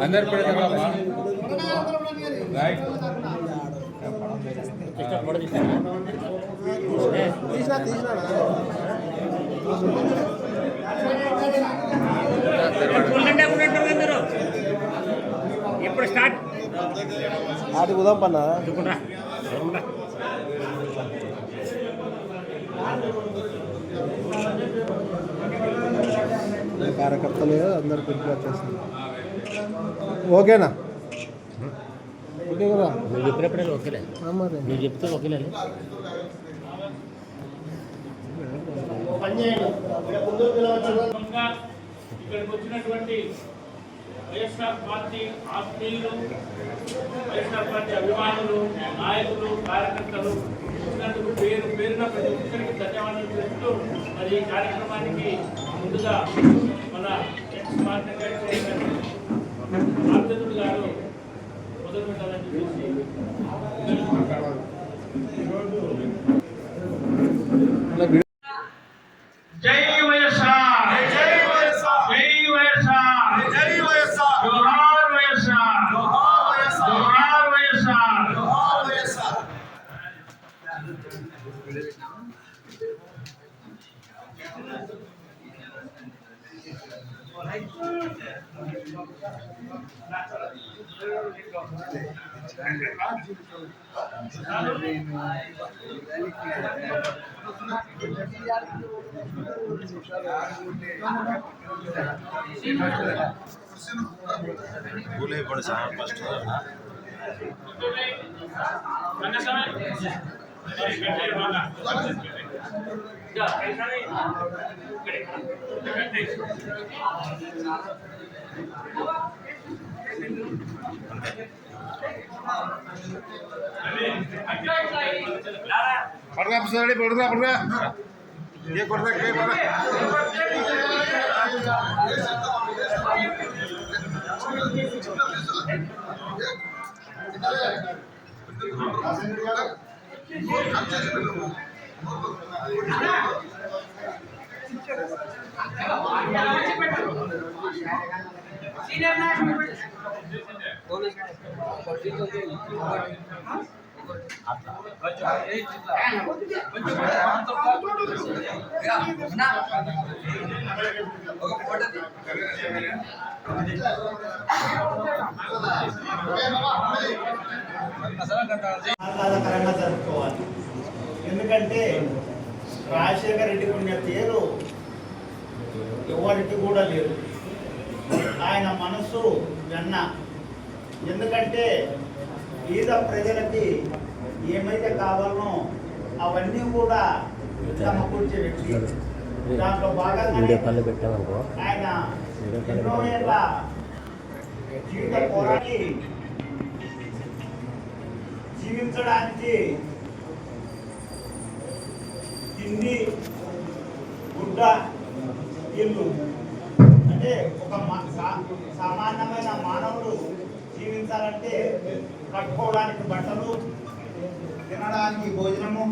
అందరు రైట్ ఎప్పుడు స్టార్ట్ ఆటి ఉదయం పన్నా కార్యకర్తలు అందరు పిలుపు వచ్చేస్తుంది. ఓకేనా? ఓకే కదా? నువ్వు చెప్పినప్పుడే ఓకేలే. మరి నువ్వు చెప్తే ఓకేలే. ఇక్కడికి వచ్చినటువంటి వైఎస్ఆర్ పార్టీ ఆత్మీయులు, వైఎస్ఆర్ పార్టీ అభిమానులు, నాయకులు, కార్యకర్తలు వచ్చినందుకు పేరున ప్రతి ఒక్కరికి ధన్యవాదాలు చెప్తూ మరి ఈ కార్యక్రమానికి ముందుగా మన ఎక్స్ పార్టీ బాధ్యతుడు గారు మొదలు పెట్టాలని చెప్పేసి జై వైఎస్ఆర్, జై వైఎస్ఆర్, జై వైఎస్ఆర్, జై వైఎస్ఆర్, జోహార్ వైఎస్ఆర్, జోహార్ వైఎస్ఆర్, జోహార్ వైఎస్ఆర్, జోహార్ వైఎస్ఆర్. बोले बड़े साहब फर्स्ट पड़गा पिछले पड़गा पड़गा ये पड़गा के पड़गा सीनियर ఆహ్లాదకరంగా జరుపుకోవాలి. ఎందుకంటే రాజశేఖర రెడ్డికి ఉన్న పేరు ఎవరికి కూడా లేదు. ఆయన మనసు వెన్న. ఎందుకంటే పేద ప్రజలకి ఏమైతే కావాలనో అవన్నీ కూడా సమకూర్చే వ్యక్తి. దాంట్లో భాగంగా ఆయన ఎన్నో ఏళ్ళ జీవిత పోరాటి జీవించడానికి తిండి, గుడ్డ, ఇల్లు అంటే ఒక సామాన్యమైన మానవుడు జీవించాలంటే కట్టుకోవడానికి బట్టలు, తినడానికి భోజనము,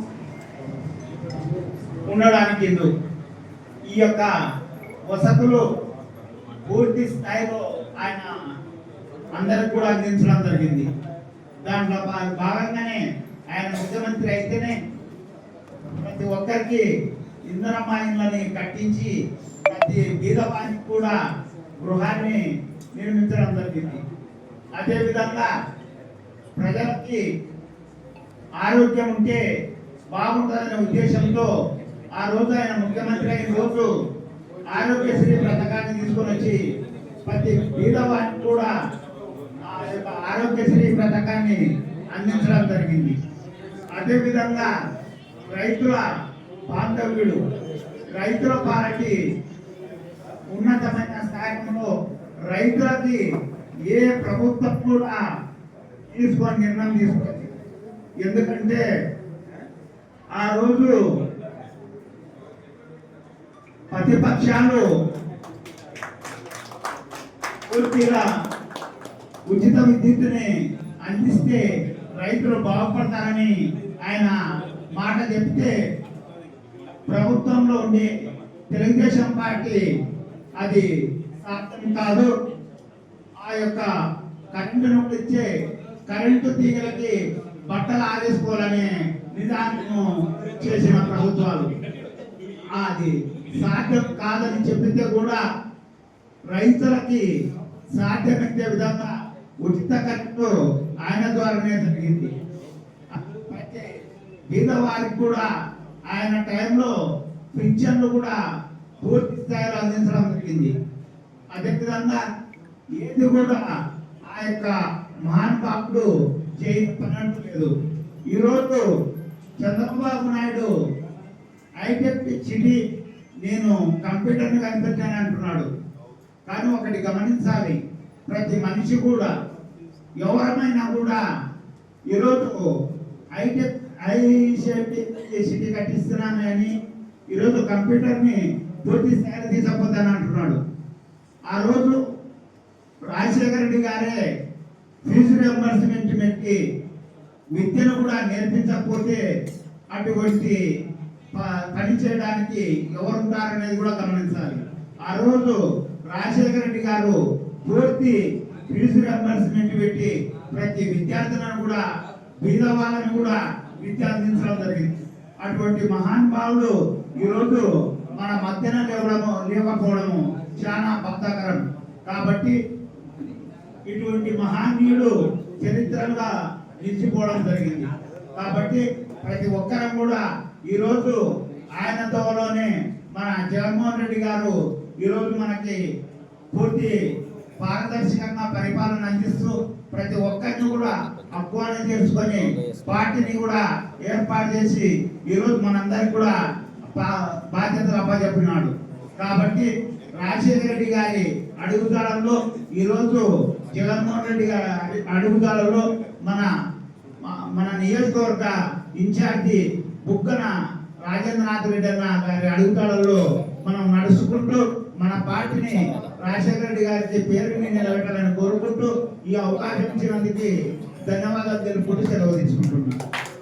ఉండడానికి ఇల్లు, ఈ యొక్క వసతులు పూర్తి స్థాయిలో ఆయన అందరికి కూడా అందించడం జరిగింది. దాంట్లో భాగంగానే ఆయన ముఖ్యమంత్రి అయితేనే ప్రతి ఒక్కరికి ఇందిరమ్మ ఇళ్ళని కట్టించి ప్రతి బీదవానికి కూడా గృహాన్ని నిర్మించడం జరిగింది. అదేవిధంగా ప్రజలకి ఆరోగ్యం ఉంటే బాగుంటుందనే ఉద్దేశంతో ఆ రోజు ఆయన ముఖ్యమంత్రి అయిన రోజు ఆరోగ్యశ్రీ పథకాన్ని తీసుకొని వచ్చి ప్రతి బీదవానికి కూడా ఆ యొక్క ఆరోగ్యశ్రీ పథకాన్ని అందించడం జరిగింది. అదేవిధంగా రైతుల బాంధవ్యుడు, రైతుల పార్టీ ఉన్నతమైన స్థాయిలో రైతులకి ఏ ప్రభుత్వం కూడా తీసుకొని నిర్ణయం తీసుకుంది. ఎందుకంటే ఆ రోజు ప్రతిపక్షాలు పూర్తిగా ఉచిత విద్యుత్తుని అందిస్తే రైతులు బాగుపడతారని ఆయన మాట చెప్తే ప్రభుత్వంలో ఉండే తెలుగుదేశం పార్టీ అది సాధ్యం కాదు, ఆ యొక్క కరెంటును ఇచ్చే కరెంటు తీగలకి బట్టలు ఆరేసుకోవాలనే నిదానము చేసిన ప్రభుత్వాలు. అది సాధ్యం కాదని చెప్పితే కూడా రైతులకి సాధ్యమయ్యే విధంగా ఉచిత కరెంటు ఆయన ద్వారానే జరిగింది. పేదవారికి కూడా ఆయన టైంలో పింఛన్లు కూడా పూర్తి స్థాయిలో అందించడం జరిగింది. అదేవిధంగా ఏది కూడా ఆ యొక్క మహానుభావుడు చేయని పని అంటూ లేదు. ఈరోజు చంద్రబాబు నాయుడు హైటెక్ సిటీ నేను కంప్యూటర్ని కనిపెట్టాను అంటున్నాడు. కానీ ఒకటి గమనించాలి, ప్రతి మనిషి కూడా ఎవరమైనా కూడా ఈరోజు హైటెక్ సిటీ కట్టిస్తున్నాను అని ఈరోజు కంప్యూటర్ని పూర్తి స్థాయిలో తీసుకుపోతాను అంటున్నాడు. ఆ రోజు రాజశేఖర రెడ్డి గారే ఫీజు రియంబర్స్మెంట్ పెట్టి విద్యను కూడా నేర్పించకపోతే అటువంటి పని చేయడానికి ఎవరుంటారనేది కూడా గమనించాలి. ఆ రోజు రాజశేఖర రెడ్డి గారు పూర్తి ఫీజు రియంబర్స్మెంట్ పెట్టి ప్రతి విద్యార్థులను కూడా బీద వాళ్ళని కూడా విద్య అందించడం జరిగింది. అటువంటి మహానుభావుడు ఈరోజు మన మధ్యన లేకపోవడము చాలా బాధాకరం. కాబట్టి ఇటువంటి మహానీయుడు చరిత్రగా నిలిచిపోవడం జరిగింది. కాబట్టి ప్రతి ఒక్కరం కూడా ఈరోజు ఆయన తోలోనే మన జగన్మోహన్ రెడ్డి గారు ఈరోజు మనకి పూర్తి పారదర్శకంగా పరిపాలన అందిస్తూ ప్రతి ఒక్కరిని కూడా ఆహ్వానం చేసుకొని పార్టీని కూడా ఏర్పాటు చేసి ఈరోజు మనందరికి కూడా బాధ్యతలు అప్పచెప్పినాడు. కాబట్టి రాజశేఖర రెడ్డి గారి అడుగుదాడల్లో ఈరోజు జగన్మోహన్ రెడ్డి గారి అడుగుదాడల్లో మన నియోజకవర్గ ఇన్ఛార్జి బుగ్గన రాజేంద్రనాథ్ రెడ్డి అన్న గారి అడుగుదాడల్లో మనం నడుచుకుంటూ మన పార్టీని రాజశేఖర రెడ్డి గారి పేరుని నిలబెట్టాలని కోరుకుంటూ ఈ అవకాశం ఇచ్చినందుకు ధన్యవాదాలు తెలుపుకుంటూ సెలవు తీసుకుంటున్నాను.